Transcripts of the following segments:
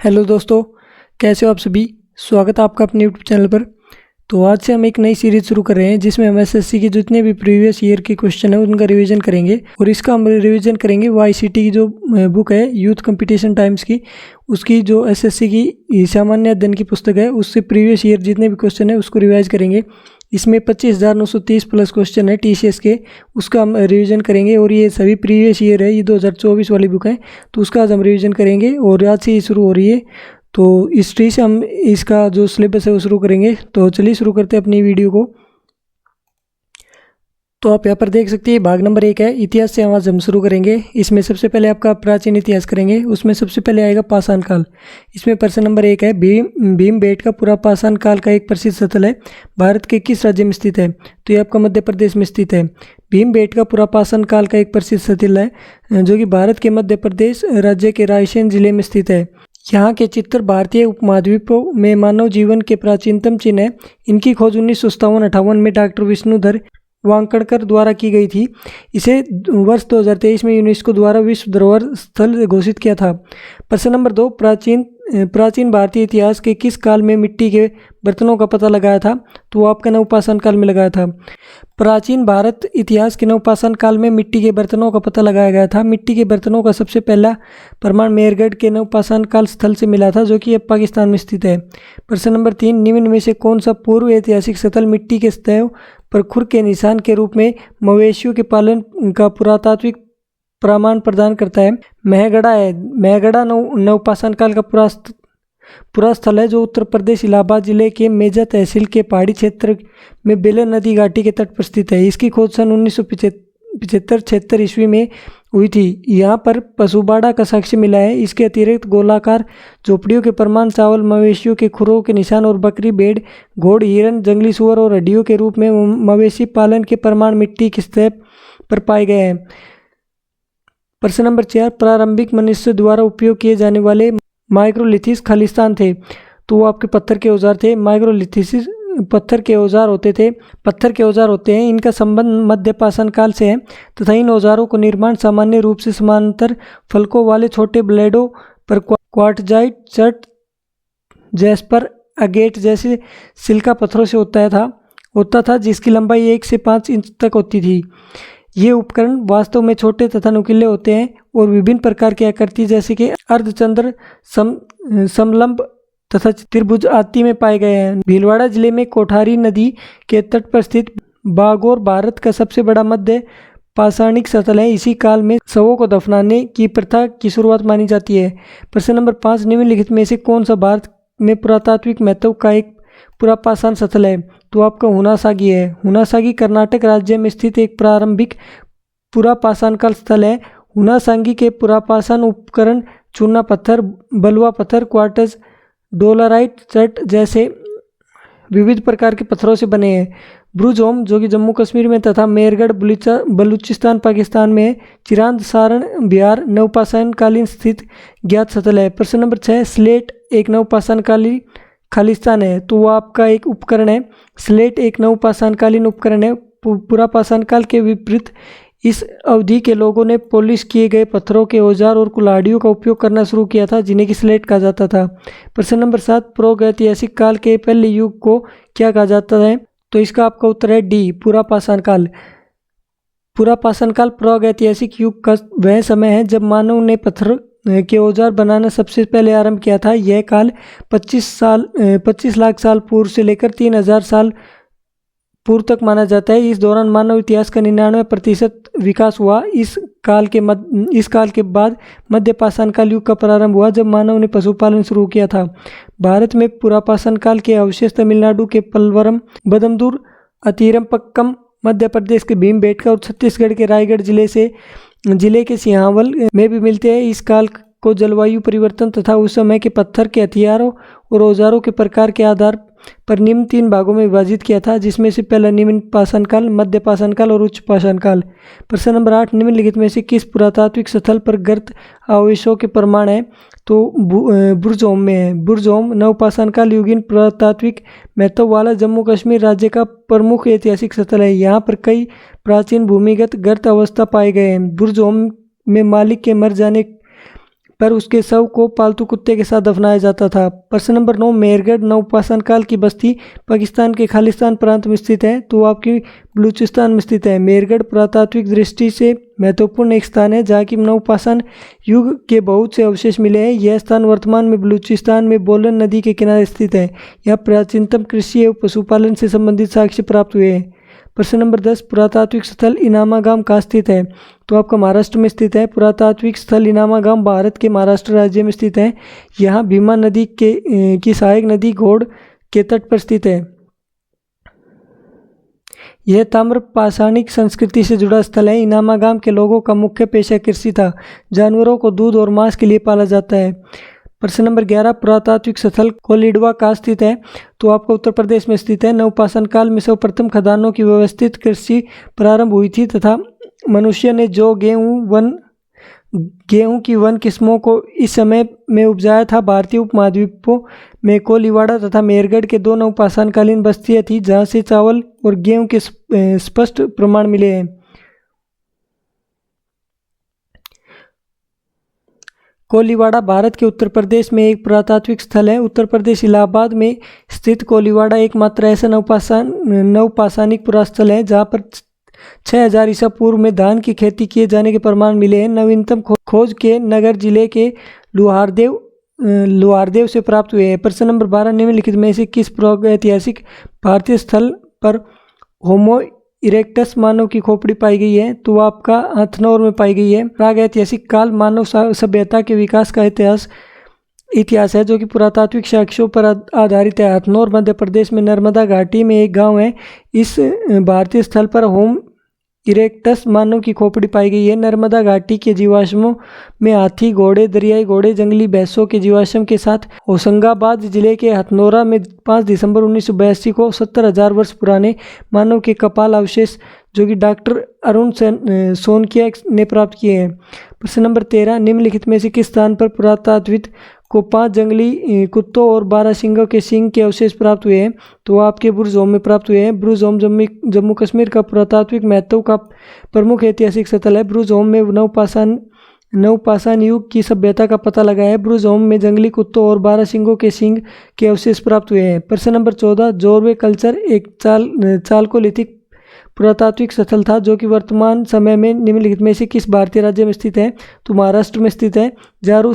Hello दोस्तों, कैसे हो आप सभी। स्वागत है आपका अपने यूट्यूब चैनल पर। तो आज से हम एक नई सीरीज शुरू कर रहे हैं जिसमें हम एसएससी के जितने भी प्रीवियस ईयर के क्वेश्चन हैं उनका रिवीजन करेंगे। और इसका हम रिवीजन करेंगे वाईसीटी की जो बुक है यूथ कंपटीशन टाइम्स की, उसकी जो एसएससी की सामान्य अध्ययन की पुस्तक है उससे प्रीवियस ईयर जितने भी क्वेश्चन है उसको रिवाइज करेंगे। इसमें 25,930 प्लस क्वेश्चन है टीसीएस के, उसका हम रिवीजन करेंगे। और ये सभी प्रीवियस ईयर है, ये 2024 वाली बुक है, तो उसका आज हम रिवीजन करेंगे। और आज से ये शुरू हो रही है, तो इस ट्री से हम इसका जो सिलेबस है वो शुरू करेंगे। तो चलिए शुरू करते हैं अपनी वीडियो को। तो आप यहाँ पर देख सकते हैं भाग नंबर 1 है, इतिहास से आज हम शुरू करेंगे। इसमें सबसे पहले आपका प्राचीन इतिहास करेंगे, उसमें सबसे पहले आएगा पाषाण काल। इसमें प्रश्न नंबर 1 है, भीमबेटका पूरा पाषाण काल का एक प्रसिद्ध स्थल है, भारत के किस राज्य में स्थित है। तो ये आपका मध्य प्रदेश में स्थित है। भीमबेटका पूरा पाषाण काल का एक प्रसिद्ध स्थल है जो कि भारत के मध्य प्रदेश राज्य के रायसेन जिले में स्थित है। यहाँ के चित्र भारतीय उपमहाद्वीपों में मानव जीवन के प्राचीनतम चिन्ह है। इनकी खोज 1957-58 में डॉक्टर विष्णुधर वांकड़कर द्वारा की गई थी। इसे वर्ष 2023 में यूनेस्को द्वारा विश्व धरोहर स्थल घोषित किया था। प्रश्न नंबर 2, प्राचीन भारतीय इतिहास के किस काल में मिट्टी के बर्तनों का पता लगाया था। तो वो आपका नवपाषाण काल में लगाया था। प्राचीन भारत इतिहास के नवपाषाण काल में मिट्टी के बर्तनों का पता लगाया गया था। मिट्टी के बर्तनों का सबसे पहला प्रमाण मेहरगढ़ के नवपाषाण काल स्थल से मिला था, जो कि अब पाकिस्तान में स्थित है। प्रश्न नंबर 3, निम्न में से कौन सा पूर्व ऐतिहासिक स्थल मिट्टी के सतह पर खुर के निशान के रूप में मवेशियों के पालन का पुरातात्विक प्रमाण प्रदान करता है। महगढ़ा है। महगढ़ा नवपाषाण काल का पूरा स्थल है, जो उत्तर प्रदेश इलाहाबाद जिले के मेजा तहसील के पहाड़ी क्षेत्र में बेलन नदी घाटी के तट पर स्थित है। इसकी खोज सन 1975-76 ईस्वी में हुई थी। यहाँ पर पशुबाड़ा का साक्ष्य मिला है। इसके अतिरिक्त गोलाकार झोपड़ियों के प्रमाण, चावल, मवेशियों के खुरों के निशान और बकरी, भेड़, घोड़, हिरन, जंगली सुअर और हड्डियों के रूप में मवेशी पालन के प्रमाण मिट्टी की सतह पर पाए गए हैं। प्रश्न नंबर 4, प्रारंभिक मनुष्य द्वारा उपयोग किए जाने वाले माइक्रोलिथिस खालिस्तान थे। तो वो आपके पत्थर के औजार थे। माइक्रोलिथिस पत्थर के औजार होते हैं। इनका संबंध मध्य पाषाण काल से है तथा इन औजारों को निर्माण सामान्य रूप से समांतर फलकों वाले छोटे ब्लेडों पर क्वार्टजाइट, चट, जैस्पर, अगेट जैसे सिलिका पत्थरों से होता था जिसकी लंबाई 1 से 5 इंच तक होती थी। ये उपकरण वास्तव में छोटे तथा नुकीले होते हैं और विभिन्न प्रकार की आकृति जैसे कि अर्धचंद्र, समलंब तथा त्रिभुज आदि में पाए गए हैं। भीलवाड़ा जिले में कोठारी नदी के तट पर स्थित बागौर भारत का सबसे बड़ा मध्य पाषाणिक स्थल है। इसी काल में शवों को दफनाने की प्रथा की शुरुआत मानी जाती है। प्रश्न नंबर 5, निम्नलिखित में से कौन सा भारत में पुरातात्विक महत्व का एक पूरा पाषाण स्थल है। तो आपका हुनासागी है। हुनासागी कर्नाटक राज्य में स्थित एक प्रारंभिक पूरा पाषाण काल स्थल है। हुनासागी के पुरापाषाण उपकरण चूना पत्थर, बलुआ पत्थर, क्वार्ट्ज, डोलराइट, चट जैसे विविध प्रकार के पत्थरों से बने हैं। ब्रुजोम, जो कि जम्मू कश्मीर में तथा मेहरगढ़ बलूचिस्तान पाकिस्तान में है। चिरांद सारण बिहार नवपाषाण कालीन स्थित ज्ञात स्थल है। प्रश्न नंबर 6, स्लेट एक नवपाषाण कालीन खालिस्तान है। तो वो आपका एक उपकरण है। स्लेट एक नवपाषाणकालीन उपकरण है। पूरा पाषाण काल के विपरीत इस अवधि के लोगों ने पॉलिश किए गए पत्थरों के औजार और कुल्हाड़ियों का उपयोग करना शुरू किया था, जिन्हें कि स्लेट कहा जाता था। प्रश्न नंबर 7, प्रागैतिहासिक काल के पहले युग को क्या कहा जाता है। तो इसका आपका उत्तर है डी, पूरा पाषाण काल। पूरा पाषाण काल प्रागैतिहासिक युग का वह समय है जब मानव ने पत्थर के औजार बनाना सबसे पहले आरंभ किया था। यह काल 25 लाख साल पूर्व से लेकर 3,000 साल पूर्व तक माना जाता है। इस दौरान मानव इतिहास का 99% विकास हुआ। इस काल के बाद मध्य पाषाण काल युग का प्रारंभ हुआ, जब मानव ने पशुपालन शुरू किया था। भारत में पुरापाषाण काल के अवशेष तमिलनाडु के पलवरम, बदमदूर, अतिरमपक्कम, मध्य प्रदेश के भीमबेटका और छत्तीसगढ़ के रायगढ़ जिले के सिंहावल में भी मिलते हैं। इस काल को जलवायु परिवर्तन तथा उस समय के पत्थर के हथियारों और औजारों के प्रकार के आधार पर निम्न 3 भागों में विभाजित किया था, जिसमें से पहला निम्न पाषाण काल, मध्य पाषाण काल और उच्च पाषाण काल। प्रश्न नंबर 8, निम्नलिखित में से किस पुरातात्विक स्थल पर गर्त अवशेषों के प्रमाण है। तो बुरजोम में है। बुरजोम नवपाषाण काल युगीन पुरातात्विक महत्व वाला जम्मू कश्मीर राज्य का प्रमुख ऐतिहासिक स्थल है। यहाँ पर कई प्राचीन भूमिगत गर्त अवस्था पाए गए हैं। बुरजोम में मालिक के मर जाने पर उसके शव को पालतू कुत्ते के साथ दफनाया जाता था। प्रश्न नंबर 9, मेहरगढ़ नवपाषाण काल की बस्ती पाकिस्तान के खालिस्तान प्रांत में स्थित है, तो आपकी बलूचिस्तान में स्थित है। मेहरगढ़ पुरातात्विक दृष्टि से महत्वपूर्ण एक स्थान है जहाँ की नवपाषाण युग के बहुत से अवशेष मिले हैं। यह स्थान वर्तमान में बलूचिस्तान में बोलन नदी के किनारे स्थित है। यहाँ प्राचीनतम कृषि एवं पशुपालन से संबंधित साक्ष्य प्राप्त हुए हैं। प्रश्न नंबर 10, पुरातात्विक स्थल इनामा गाम कहाँ स्थित है, तो आपका महाराष्ट्र में स्थित है। पुरातात्विक स्थल इनामा गाम भारत के महाराष्ट्र राज्य में स्थित है। यहाँ भीमा नदी की सहायक नदी घोड़ के तट पर स्थित है। यह ताम्र पाषाणिक संस्कृति से जुड़ा स्थल है। इनामा गाम के लोगों का मुख्य पेशा कृषि था। जानवरों को दूध और मांस के लिए पाला जाता है। प्रश्न नंबर 11, पुरातात्विक स्थल कोलिडवा कहाँ स्थित है, तो आपका उत्तर प्रदेश में स्थित है। नवपाषाण काल में सर्वप्रथम खदानों की व्यवस्थित कृषि प्रारंभ हुई थी तथा मनुष्य ने जो गेहूं की वन किस्मों को इस समय में उपजाया था। भारतीय उपमहाद्वीपों में कोलिवाड़ा तथा मेहरगढ़ के 2 नवपाषाणकालीन बस्तियां थी जहां से चावल और गेहूं के स्पष्ट प्रमाण मिले हैं। कोलिवाड़ा भारत के उत्तर प्रदेश में एक पुरातात्विक स्थल है। उत्तर प्रदेश इलाहाबाद में स्थित कोलिवाड़ा एकमात्र ऐसा नवपाषाणिक पुरास्थल है जहाँ पर 6000 ईसा पूर्व में धान की खेती किए जाने के प्रमाण मिले हैं। नवीनतम खोज के नगर जिले के लोहारदेव से प्राप्त हुए हैं। प्रश्न नंबर 12, निम्नलिखित में से किस प्रागैतिहासिक भारतीय स्थल पर होमो इरेक्टस मानव की खोपड़ी पाई गई है, तो आपका हथनौर में पाई गई है। प्रागैतिहासिक काल मानव सभ्यता के विकास का इतिहास है जो कि पुरातात्विक साक्ष्यों पर आधारित है। हथनौर मध्य प्रदेश में नर्मदा घाटी में एक गांव है। इस भारतीय स्थल पर होम इरेक्टस मानव की खोपड़ी पाई गई है। नर्मदा घाटी के जीवाश्मों में हाथी, घोड़े, दरियाई घोड़े, जंगली भैंसों के जीवाश्म के साथ होशंगाबाद जिले के हथनौरा में 5 दिसंबर 1982 को 70,000 वर्ष पुराने मानव के कपाल अवशेष जो कि डॉक्टर अरुण सोनकिया ने प्राप्त किए हैं। प्रश्न नंबर 13, निम्नलिखित में से किस स्थान पर पुरातात्विक को 5 जंगली कुत्तों और 12 सिंहों के सींग के अवशेष प्राप्त हुए हैं, तो आपके बुरज़ोम में प्राप्त हुए हैं। बुरज़ोम जम्मू कश्मीर का पुरातात्विक महत्व का प्रमुख ऐतिहासिक स्थल है। बुरज़ोम में नवपाषाण युग की सभ्यता का पता लगा है। बुरज़ोम में जंगली कुत्तों और 12 सिंहों के सींग के अवशेष प्राप्त हुए हैं। प्रश्न नंबर 14, जोरवे कल्चर एक चालकोलिथिक पुरातात्विक स्थल था जो कि वर्तमान समय में निम्नलिखित में से किस भारतीय राज्य में स्थित है, तो महाराष्ट्र में स्थित है। जारू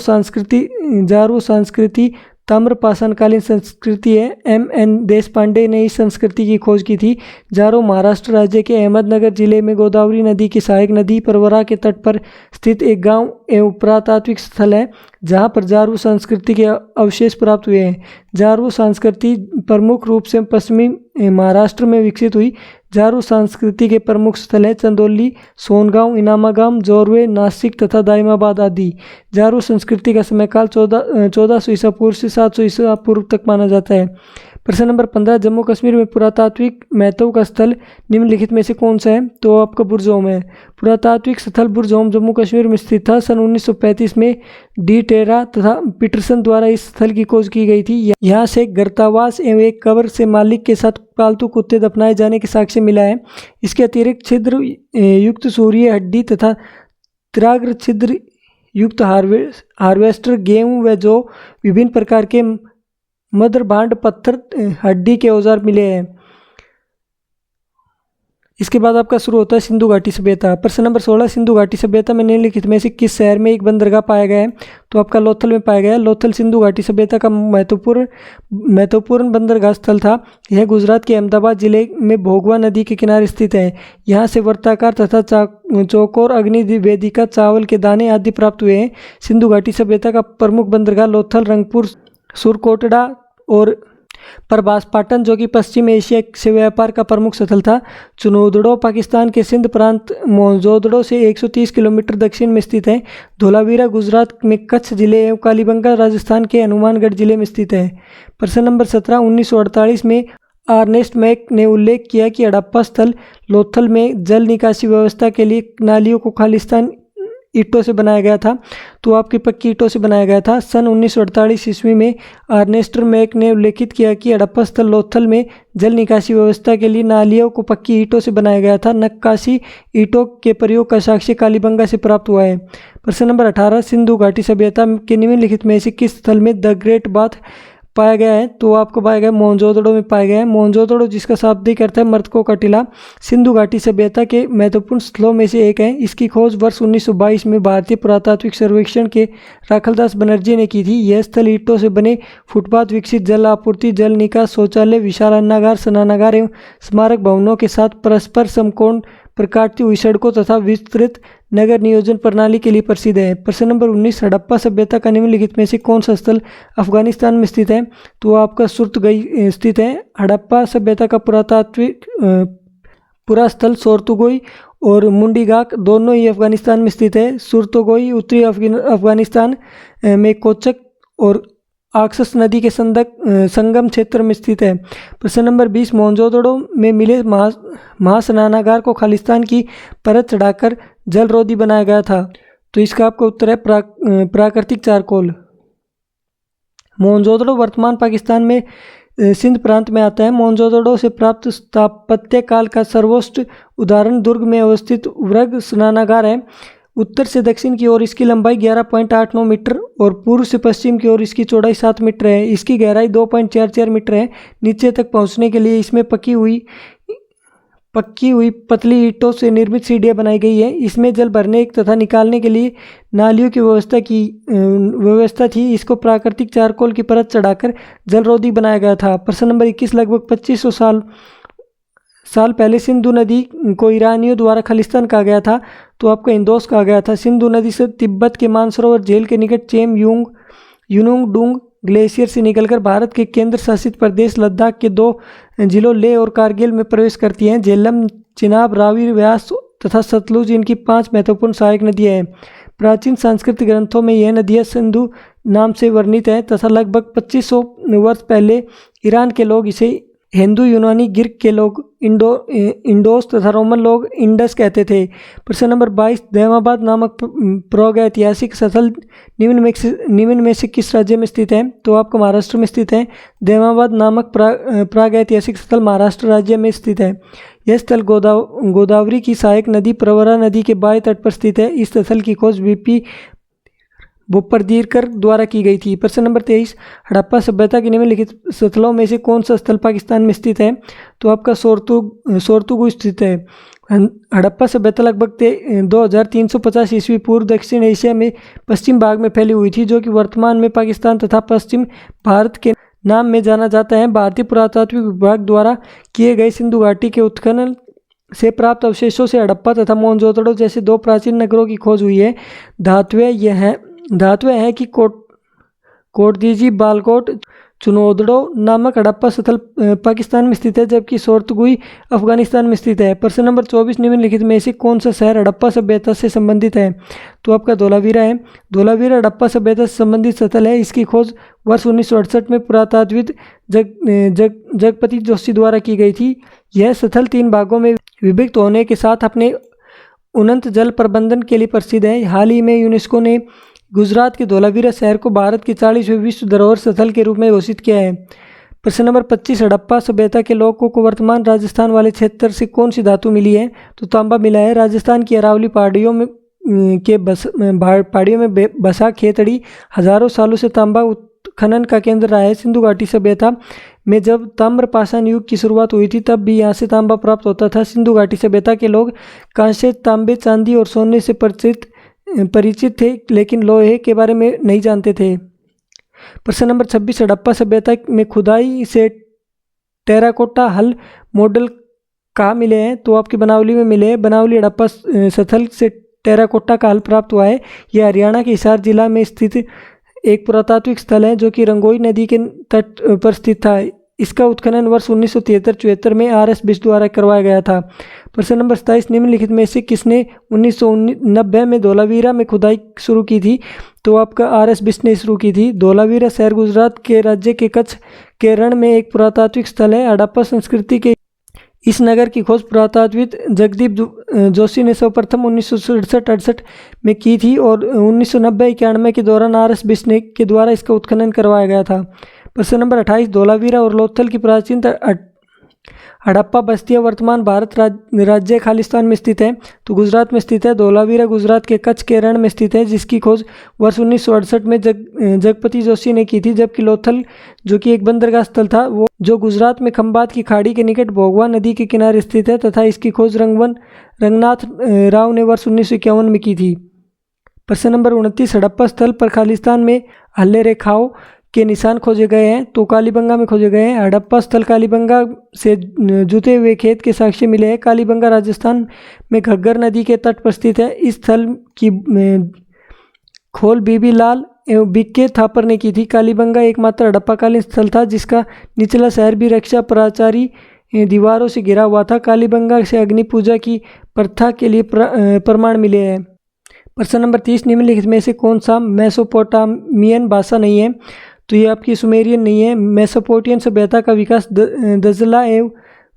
संस्कृति ताम्रपाषाणकालीन संस्कृति है। M.N. देशपांडे ने इस संस्कृति की खोज की थी। जारो महाराष्ट्र राज्य के अहमदनगर जिले में गोदावरी नदी की सहायक नदी परवरा के तट पर स्थित एक गांव एवं पुरातात्विक स्थल है जहां पर जारू संस्कृति के अवशेष प्राप्त हुए हैं। जारू संस्कृति प्रमुख रूप से पश्चिमी महाराष्ट्र में विकसित हुई। जारू संस्कृति के प्रमुख स्थल हैं चंदौली, सोनगांव, इनामागाम, जोरवे, नासिक तथा दाइमाबाद आदि। जारू संस्कृति का समयकाल 1400 ईसा पूर्व से 700 ईसा पूर्व तक माना जाता है। प्रश्न नंबर 15, जम्मू कश्मीर में पुरातात्विक महत्व का स्थल निम्नलिखित में से कौन सा है, तो आपका बुरज़ोम है। पुरातात्विक स्थल बुरज़ोम जम्मू कश्मीर में स्थित था। सन 1935 में डी टेरा तथा पीटरसन द्वारा इस स्थल की खोज की गई थी। यहाँ से गर्तावास एवं एक कब्र से मालिक के साथ पालतू कुत्ते दफनाए जाने के साक्ष्य मिला है। इसके अतिरिक्त छिद्र युक्त सूर्य हड्डी तथा त्राग्र छिद्र युक्त हार्वेस्टर, गेहूं व जो विभिन्न प्रकार के मदर भांड, पत्थर, हड्डी के औजार मिले हैं। इसके बाद आपका शुरू होता है सिंधु घाटी सभ्यता। प्रश्न नंबर 16, सिंधु घाटी सभ्यता में निम्नलिखित में से किस शहर में एक बंदरगाह पाया गया है, तो आपका लोथल में पाया गया है। लोथल सिंधु घाटी सभ्यता का महत्वपूर्ण बंदरगाह स्थल था। यह गुजरात के अहमदाबाद जिले में भोगवा नदी के किनारे स्थित है। यहाँ से वर्ताकार तथा चौकोर अग्नि वेदिका, चावल के दाने आदि प्राप्त हुए हैं। सिंधु घाटी सभ्यता का प्रमुख बंदरगाह लोथल, रंगपुर, सुरकोटड़ा और प्रभास पाटन जो कि पश्चिम एशिया से व्यापार का प्रमुख स्थल था। चुनौदड़ो पाकिस्तान के सिंध प्रांत मोहनजोदड़ो से 130 किलोमीटर दक्षिण में स्थित है। धोलावीरा गुजरात में कच्छ जिले एवं कालीबंगा राजस्थान के हनुमानगढ़ जिले में स्थित है। प्रश्न नंबर 17, 1948 में अर्नेस्ट मैक ने उल्लेख किया कि हड़प्पा स्थल लोथल में जल निकासी व्यवस्था के लिए नालियों को खालिस्तान ईंटों से बनाया गया था, तो आपकी पक्की ईंटों से बनाया गया था। सन 1948 ईस्वी में अर्नेस्ट मैक ने उल्लेखित किया कि हड़प्पा स्थल लोथल में जल निकासी व्यवस्था के लिए नालियों को पक्की ईंटों से बनाया गया था। नक्काशी ईंटों के प्रयोग का साक्ष्य कालीबंगा से प्राप्त हुआ है। प्रश्न नंबर 18, सिंधु घाटी सभ्यता के निम्नलिखित में से किस स्थल में द ग्रेट बाथ पाया गया है? तो आपको पाया गया मोहनजोदड़ो में पाया गया है। मोहनजोदड़ो जिसका शाब्दिक अर्थ है मृतकों का टीला, सिंधु घाटी सभ्यता के महत्वपूर्ण स्थलों में से एक है। इसकी खोज वर्ष 1922 में भारतीय पुरातात्विक सर्वेक्षण के राखलदास बनर्जी ने की थी। यह स्थल ईंटों से बने फुटपाथ, विकसित जल आपूर्ति, जल निकास, शौचालय, विशाल अन्नागार, स्नानागार एवं स्मारक भवनों के साथ परस्पर समकोण पर काटती हुई सड़कों तथा विस्तृत नगर नियोजन प्रणाली के लिए प्रसिद्ध है। प्रश्न नंबर 19, हड़प्पा सभ्यता का निम्नलिखित में से कौन सा स्थल अफगानिस्तान में स्थित है? तो आपका सुर्तगई स्थित है। हड़प्पा सभ्यता का पुरातात्विक पूरा स्थल सोर्तुगोई और मुंडीगाक दोनों ही अफगानिस्तान में स्थित है। सुर्तुगोई उत्तरी अफगानिस्तान में कोचक और आक्सस नदी के संगम क्षेत्र में स्थित है। प्रश्न नंबर 20, मोहनजोदड़ो में मिले महास्नानागार को खालिस्तान की परत चढ़ाकर जलरोधी बनाया गया था। तो इसका आपका उत्तर है प्राकृतिक चारकोल। मोहनजोदड़ो वर्तमान पाकिस्तान में सिंध प्रांत में आता है। मोहनजोदड़ो से प्राप्त स्थापत्य काल का सर्वोच्च उदाहरण दुर्ग में अवस्थित वृग स्नानागार है। उत्तर से दक्षिण की ओर इसकी लंबाई 11.89 मीटर और पूर्व से पश्चिम की ओर इसकी चौड़ाई 7 मीटर है। इसकी गहराई 2.44 मीटर है। नीचे तक पहुंचने के लिए इसमें पक्की हुई पतली ईंटों से निर्मित सीढ़ियां बनाई गई है। इसमें जल भरने तथा निकालने के लिए नालियों की व्यवस्था थी। इसको प्राकृतिक चारकोल की परत चढ़ाकर जलरोधी बनाया गया था। प्रश्न नंबर 21, लगभग 2500 साल पहले सिंधु नदी को ईरानियों द्वारा खालिस्तान कहा गया था। तो आपका इंदौस कहा गया था। सिंधु नदी से तिब्बत के मानसरोवर झील के निकट चेम यूनुंग डुंग ग्लेशियर से निकलकर भारत के केंद्र शासित प्रदेश लद्दाख के 2 जिलों लेह और कारगिल में प्रवेश करती हैं। झेलम, चिनाब, रावी, व्यास तथा सतलुज इनकी 5 महत्वपूर्ण सहायक नदियाँ हैं। प्राचीन सांस्कृतिक ग्रंथों में यह नदियाँ सिंधु नाम से वर्णित है तथा लगभग 2500 वर्ष पहले ईरान के लोग इसे हिंदू, यूनानी, ग्रीक के लोग इंडोस तथा रोमन लोग इंडस कहते थे। प्रश्न नंबर 22, दैमाबाद नामक प्रागैतिहासिक स्थल निम्न में से किस राज्य में स्थित है? तो आपको महाराष्ट्र में स्थित है। दैमाबाद नामक प्रागैतिहासिक स्थल महाराष्ट्र राज्य में स्थित है। यह स्थल गोदावरी की सहायक नदी प्रवरा नदी के बाएं तट पर स्थित है। इस स्थल की खोज बीपी बोप्परदीकर द्वारा की गई थी। प्रश्न नंबर 23, हड़प्पा सभ्यता के निम्नलिखित स्थलों में से कौन सा स्थल पाकिस्तान में स्थित है? तो आपका सोर्तुगु स्थित है। हड़प्पा सभ्यता लगभग 2350 ईस्वी पूर्व दक्षिण एशिया में पश्चिम भाग में फैली हुई थी, जो कि वर्तमान में पाकिस्तान तथा पश्चिम भारत के नाम में जाना जाता है। भारतीय पुरातात्विक विभाग द्वारा किए गए सिंधु घाटी के उत्खनन से प्राप्त अवशेषों से हड़प्पा तथा मोहनजोदड़ो जैसे 2 प्राचीन नगरों की खोज हुई है। धातुएं हैं कि कोटदीजी, बालकोट, चुनोदड़ो नामक हड़प्पा स्थल पाकिस्तान में स्थित है, जबकि सोर्तुगुई अफगानिस्तान में स्थित है। प्रश्न नंबर 24, निम्नलिखित में से कौन सा शहर हड़प्पा सभ्यता से संबंधित है? तो आपका धोलावीरा है। धोलावीरा हड़प्पा सभ्यता से संबंधित स्थल है। इसकी खोज वर्ष 1968 में पुरातात्विद जगपति जोशी द्वारा की गई थी। यह स्थल 3 भागों में विभक्त होने के साथ अपने उन्नत जल प्रबंधन के लिए प्रसिद्ध है। हाल ही में यूनेस्को ने गुजरात के धोलावीरा शहर को भारत के 40वें विश्व धरोहर स्थल के रूप में घोषित किया है। प्रश्न नंबर 25, हड़प्पा सभ्यता के लोगों को वर्तमान राजस्थान वाले क्षेत्र से कौन सी धातु मिली है? तो तांबा मिला है। राजस्थान की अरावली पहाड़ियों में बसा खेतड़ी हजारों सालों से तांबा उत्खनन का केंद्र रहा है। सिंधु घाटी सभ्यता में जब ताम्रपाषाण युग की शुरुआत हुई थी, तब भी यहाँ से तांबा प्राप्त होता था। सिंधु घाटी सभ्यता के लोग कांसे, तांबे, चांदी और सोने से परिचित थे, लेकिन लोहे के बारे में नहीं जानते थे। प्रश्न नंबर 26, हड़प्पा सभ्यता में खुदाई से टेराकोटा हल मॉडल कहाँ मिले हैं? तो आपकी बनावली में मिले हैं। बनावली हड़प्पा स्थल से टेराकोटा का हल प्राप्त हुआ है। यह हरियाणा के हिसार जिला में स्थित एक पुरातात्विक स्थल है, जो कि रंगोई नदी के तट पर स्थित था। इसका उत्खनन वर्ष 1973-74 में RS बिष्ट द्वारा करवाया गया था। प्रश्न नंबर 27, निम्नलिखित में से किसने 1990 में धोलावीरा में खुदाई शुरू की थी? तो आपका RS बिष्ट ने शुरू की थी। धोलावीरा शहर गुजरात के राज्य के कच्छ के रण में एक पुरातात्विक स्थल है। हड़प्पा संस्कृति के इस नगर की खोज पुरातत्वविद जगदीप जोशी ने सर्वप्रथम 1967-68 में की थी और 1990-91 के दौरान RS बिस्नेक के द्वारा इसका उत्खनन करवाया गया था। प्रश्न नंबर 28, धोलावीरा और लोथल की प्राचीन हड़प्पा बस्तियां वर्तमान भारत राज्य खालिस्तान में स्थित है। तो गुजरात में स्थित है। धोलावीरा गुजरात के कच्छ के रण में स्थित है, जिसकी खोज वर्ष 1968 में जगपति जोशी ने की थी। जबकि लोथल, जो कि एक बंदरगाह स्थल था, वो जो गुजरात में खंबात की खाड़ी के निकट भोगवा नदी के किनारे स्थित है तथा इसकी खोज रंगनाथ राव ने वर्ष 1951 में की थी। प्रश्न नंबर 29, हड़प्पा स्थल पर खालिस्तान में हल्ले रेखाओं के निशान खोजे गए हैं। तो कालीबंगा में खोजे गए हैं। हड़प्पा स्थल कालीबंगा से जुते हुए खेत के साक्ष्य मिले हैं। कालीबंगा राजस्थान में घग्गर नदी के तट पर स्थित है। इस स्थल की खोल बीबी लाल एवं बीके थापर ने की थी। कालीबंगा एकमात्र हड़प्पाकालीन स्थल था जिसका निचला शहर भी रक्षा प्राचारी दीवारों से घिरा हुआ था। कालीबंगा से अग्नि पूजा की प्रथा के लिए प्रमाण मिले हैं। प्रश्न नंबर 30, निम्नलिखित में से कौन सा मेसोपोटामियन भाषा नहीं है? तो ये आपकी सुमेरियन नहीं है। मेसोपोटामियन सभ्यता का विकास दजला एवं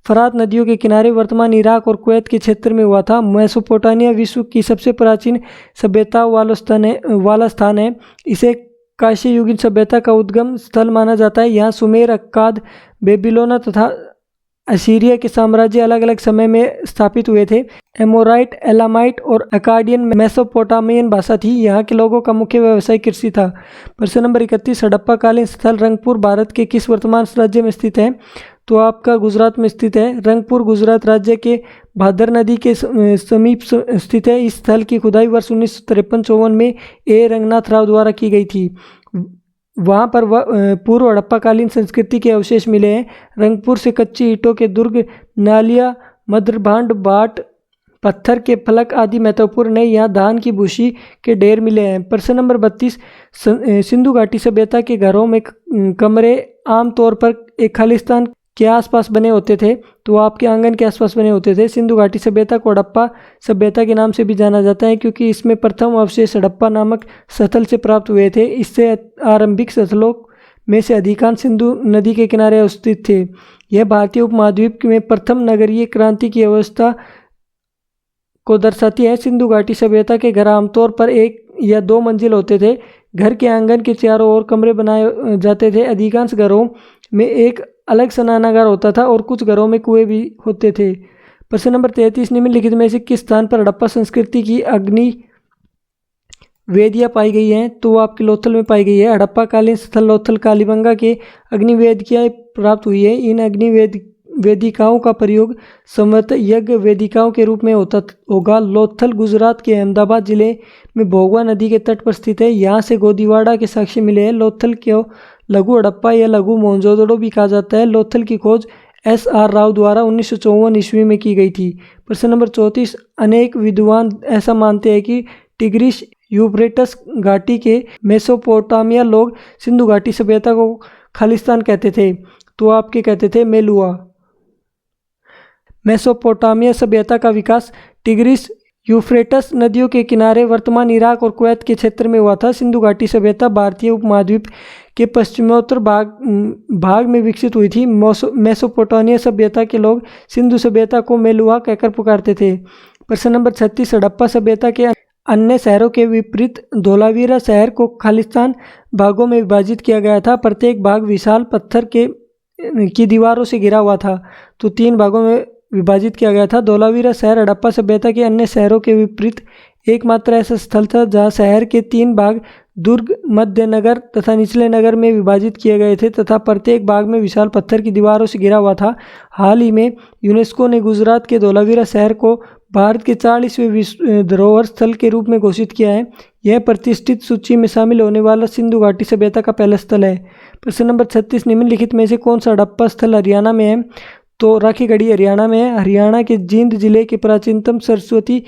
फरात नदियों के किनारे वर्तमान इराक और कुवैत के क्षेत्र में हुआ था। मेसोपोटामिया विश्व की सबसे प्राचीन सभ्यता वाला स्थान है। इसे कांस्य युगीन सभ्यता का उद्गम स्थल माना जाता है। यहाँ सुमेर, अक्काद, बेबीलोना तथा असीरिया के साम्राज्य अलग अलग समय में स्थापित हुए थे। एमोराइट, एलामाइट और अकाडियन मेसोपोटामियन भाषा थी। यहाँ के लोगों का मुख्य व्यवसाय कृषि था। प्रश्न नंबर 31, हड़प्पा कालीन स्थल रंगपुर भारत के किस वर्तमान राज्य में स्थित है? तो आपका गुजरात में स्थित है। रंगपुर गुजरात राज्य के भादर नदी के समीप स्थित है। इस स्थल की खुदाई वर्ष 1953-54 में रंगनाथ राव द्वारा की गई थी। वहाँ पर पूर्व हड़प्पाकालीन संस्कृति के अवशेष मिले हैं। रंगपुर से कच्ची ईंटों के दुर्ग, नालियाँ, मद्रभांड, बाट, पत्थर के फलक आदि महत्वपूर्ण है। यहाँ धान की भूसी के ढेर मिले हैं। प्रश्न नंबर 32, सिंधु घाटी सभ्यता के घरों में कमरे आमतौर पर एक खालिस्तान के आसपास बने होते थे। तो आपके आंगन के आसपास बने होते थे। सिंधु घाटी सभ्यता को हड़प्पा सभ्यता के नाम से भी जाना जाता है क्योंकि इसमें प्रथम अवशेष हड़प्पा नामक स्थल से प्राप्त हुए थे। इससे आरंभिक स्थलों में से अधिकांश सिंधु नदी के किनारे स्थित थे। यह भारतीय उपमहाद्वीप में प्रथम नगरीय क्रांति की अवस्था को दर्शाती है। सिंधु घाटी सभ्यता के घर आमतौर पर 1 या 2 मंजिल होते थे। घर के आंगन के चारों ओर कमरे बनाए जाते थे। अधिकांश घरों में एक अलग स्नानागार होता था और कुछ घरों में कुएं भी होते थे। प्रश्न नंबर 33, निम्नलिखित में से किस स्थान पर हड़प्पा संस्कृति की अग्नि वेदियाँ पाई गई हैं? तो वो आपके लोथल में पाई गई है। हड़प्पा कालीन स्थल लोथल कालीबंगा के अग्नि वेदिकाएँ प्राप्त हुई है। इन अग्नि वेदिकाओं का प्रयोग संवत यज्ञ वेदिकाओं के रूप में होगा। लोथल गुजरात के अहमदाबाद जिले में भोगवा नदी के तट पर स्थित है। यहाँ से गोदीवाड़ा के साक्ष्य मिले हैं। लोथल को लघु हड़प्पा या लघु मोहनजोदड़ो भी कहा जाता है। लोथल की खोज SR राव द्वारा 1954 ईस्वी में की गई थी। प्रश्न नंबर 34, अनेक विद्वान ऐसा मानते हैं कि टिग्रिस यूफ्रेटस घाटी के मेसोपोटामिया लोग सिंधु घाटी सभ्यता को खालिस्तान कहते थे। तो आपके कहते थे मेलुआ। मेसोपोटामिया सभ्यता का विकास टिग्रिस यूफ्रेटस नदियों के किनारे वर्तमान इराक और कुवैत के क्षेत्र में हुआ था। सिंधु घाटी सभ्यता भारतीय उपमहाद्वीप के पश्चिमोत्तर भाग में विकसित हुई थी। मेसोपोटामिया सभ्यता के लोग सिंधु सभ्यता को मेलुआ कहकर पुकारते थे। प्रश्न नंबर 36, हड़प्पा सभ्यता के अन्य शहरों के विपरीत धोलावीरा शहर को खालिस्तान भागों में विभाजित किया गया था। प्रत्येक भाग विशाल पत्थर की दीवारों से घिरा हुआ था। तो 3 भागों में विभाजित किया गया था। धोलावीरा शहर हड़प्पा सभ्यता के अन्य शहरों के विपरीत एकमात्र ऐसा स्थल था जहां शहर के 3 भाग दुर्ग, मध्य नगर तथा निचले नगर में विभाजित किए गए थे तथा प्रत्येक भाग में विशाल पत्थर की दीवारों से घिरा हुआ था। हाल ही में यूनेस्को ने गुजरात के धोलावीरा शहर को भारत के 40वें विश्व धरोहर स्थल के रूप में घोषित किया है। यह प्रतिष्ठित सूची में शामिल होने वाला सिंधु घाटी सभ्यता का पहला स्थल है। प्रश्न नंबर 36, निम्नलिखित में से कौन सा हड़प्पा स्थल हरियाणा में है? तो राखीगढ़ी हरियाणा में है। हरियाणा के जींद जिले के प्राचीनतम सरस्वती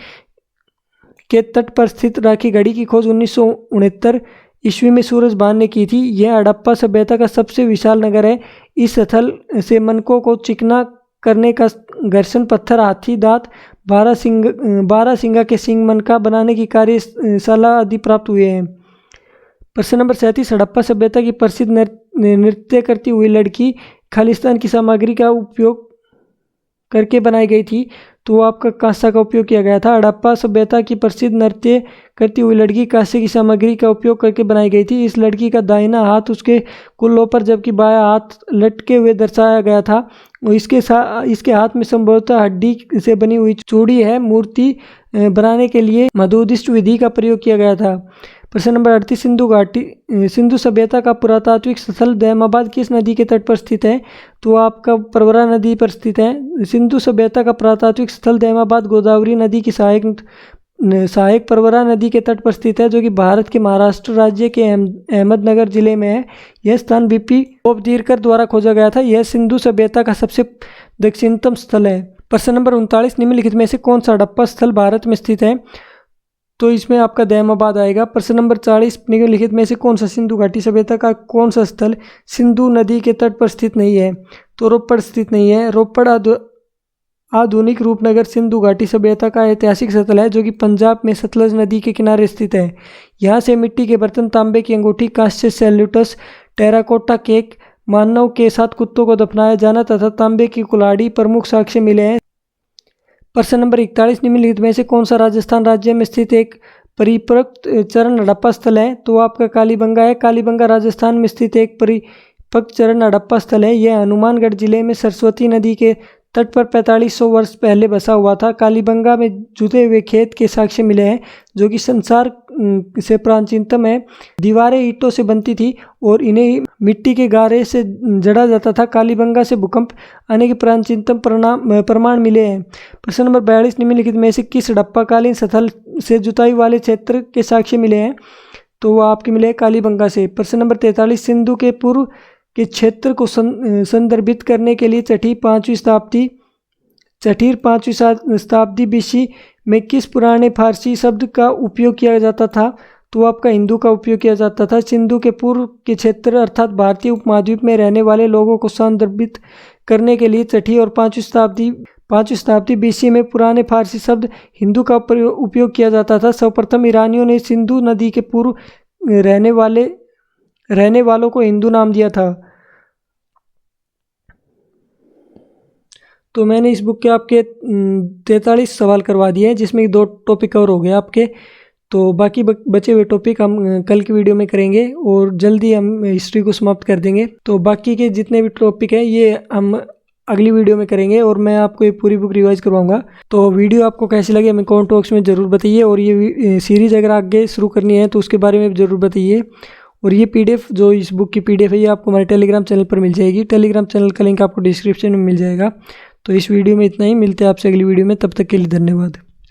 के तट पर स्थित राखीगढ़ी की खोज 1969 ईस्वी में सूरजभान ने की थी। यह हड़प्पा सभ्यता का सबसे विशाल नगर है। इस स्थल से मनकों को चिकना करने का घर्षण पत्थर, हाथी दांत, 12 सिंगा के सिंग मनका बनाने की कार्यशाला आदि प्राप्त हुए हैं। प्रश्न नंबर 37, हड़प्पा सभ्यता की प्रसिद्ध नृत्य करती हुई लड़की खालिस्तान की सामग्री का उपयोग करके बनाई गई थी, तो आपका कांसा का उपयोग किया गया था। हड़प्पा सभ्यता की प्रसिद्ध नृत्य करती हुई लड़की कांसे की सामग्री का उपयोग करके बनाई गई थी। इस लड़की का दाहिना हाथ उसके कुल्लों पर जबकि बायां हाथ लटके हुए दर्शाया गया था। इसके हाथ में संभवतः हड्डी से बनी हुई चूड़ी है। मूर्ति बनाने के लिए मधुदिष्ट विधि का प्रयोग किया गया था। प्रश्न नंबर 38, सिंधु घाटी सिंधु सभ्यता का पुरातात्विक स्थल दैमाबाद किस नदी के तट पर स्थित है? तो आपका प्रवरा नदी पर स्थित है। सिंधु सभ्यता का पुरातात्विक स्थल दैमाबाद गोदावरी नदी की सहायक प्रवरा नदी के तट पर स्थित है, जो कि भारत के महाराष्ट्र राज्य के अहमदनगर जिले में है। यह स्थान बीपी पोपदीरकर द्वारा खोजा गया था। यह सिंधु सभ्यता का सबसे दक्षिणतम स्थल है। प्रश्न नंबर 39, निम्नलिखित में से कौन सा हड़प्पा स्थल भारत में स्थित है? तो इसमें आपका दैमाबाद आएगा। प्रश्न नंबर 40, निम्नलिखित में से कौन सा सिंधु घाटी सभ्यता का कौन सा स्थल सिंधु नदी के तट पर स्थित नहीं है? तो रोपड़ स्थित नहीं है। रोपड़ आधुनिक रूपनगर सिंधु घाटी सभ्यता का ऐतिहासिक स्थल है, जो कि पंजाब में सतलज नदी के किनारे स्थित है। यहाँ से मिट्टी के बर्तन, तांबे की अंगूठी, कांस्य सैल्यूटस, टेराकोटा केक, मानव के साथ कुत्तों को दफनाया जाना तथा तांबे की कुल्हाड़ी प्रमुख साक्ष्य मिले हैं। प्रश्न नंबर 41, निम्नलिखित में से कौन सा राजस्थान राज्य में स्थित एक परिपक्व चरण हड़प्पा स्थल है? तो आपका कालीबंगा है। कालीबंगा राजस्थान में स्थित एक परिपक्व चरण हड़प्पा स्थल है। यह हनुमानगढ़ जिले में सरस्वती नदी के तट पर 4500 वर्ष पहले बसा हुआ था। कालीबंगा में जुते हुए खेत के साक्ष्य मिले हैं, जो कि संसार से प्राचीनतम है। दीवारें ईंटों से बनती थी और इन्हें मिट्टी के गारे से जड़ा जाता था। कालीबंगा से भूकंप आने के प्राचीनतम प्रमाण मिले हैं। प्रश्न नंबर 42, निम्नलिखित में से किस हड़प्पाकालीन स्थल से जुताई वाले क्षेत्र के साक्ष्य मिले हैं? तो वो आपके मिले कालीबंगा से। प्रश्न नंबर 43, सिंधु के पूर्व के क्षेत्र को संदर्भित करने के लिए छठी 5वीं शताब्दी BC में किस पुराने फारसी शब्द का उपयोग किया जाता था? तो आपका हिंदू का उपयोग किया जाता था। सिंधु के पूर्व के क्षेत्र अर्थात भारतीय उपमहाद्वीप में रहने वाले लोगों को संदर्भित करने के लिए छठी और 5वीं शताब्दी BC में पुराने फारसी शब्द हिंदू का उपयोग किया जाता था। सर्वप्रथम ईरानियों ने सिंधु नदी के पूर्व रहने वालों को हिंदू नाम दिया था। तो मैंने इस बुक के आपके 43 सवाल करवा दिए हैं, जिसमें 2 टॉपिक कवर हो गए आपके। तो बाकी बचे हुए टॉपिक हम कल की वीडियो में करेंगे और जल्दी हम हिस्ट्री को समाप्त कर देंगे। तो बाकी के जितने भी टॉपिक हैं ये हम अगली वीडियो में करेंगे और मैं आपको ये पूरी बुक रिवाइज करवाऊंगा। तो वीडियो आपको कैसी लगी हमें कमेंट बॉक्स में ज़रूर बताइए, और ये सीरीज़ अगर आगे शुरू करनी है तो उसके बारे में ज़रूर बताइए। और ये PDF जो इस बुक की PDF है ये आपको हमारे टेलीग्राम चैनल पर मिल जाएगी। टेलीग्राम चैनल का लिंक आपको डिस्क्रिप्शन में मिल जाएगा। तो इस वीडियो में इतना ही, मिलते हैं आपसे अगली वीडियो में, तब तक के लिए धन्यवाद।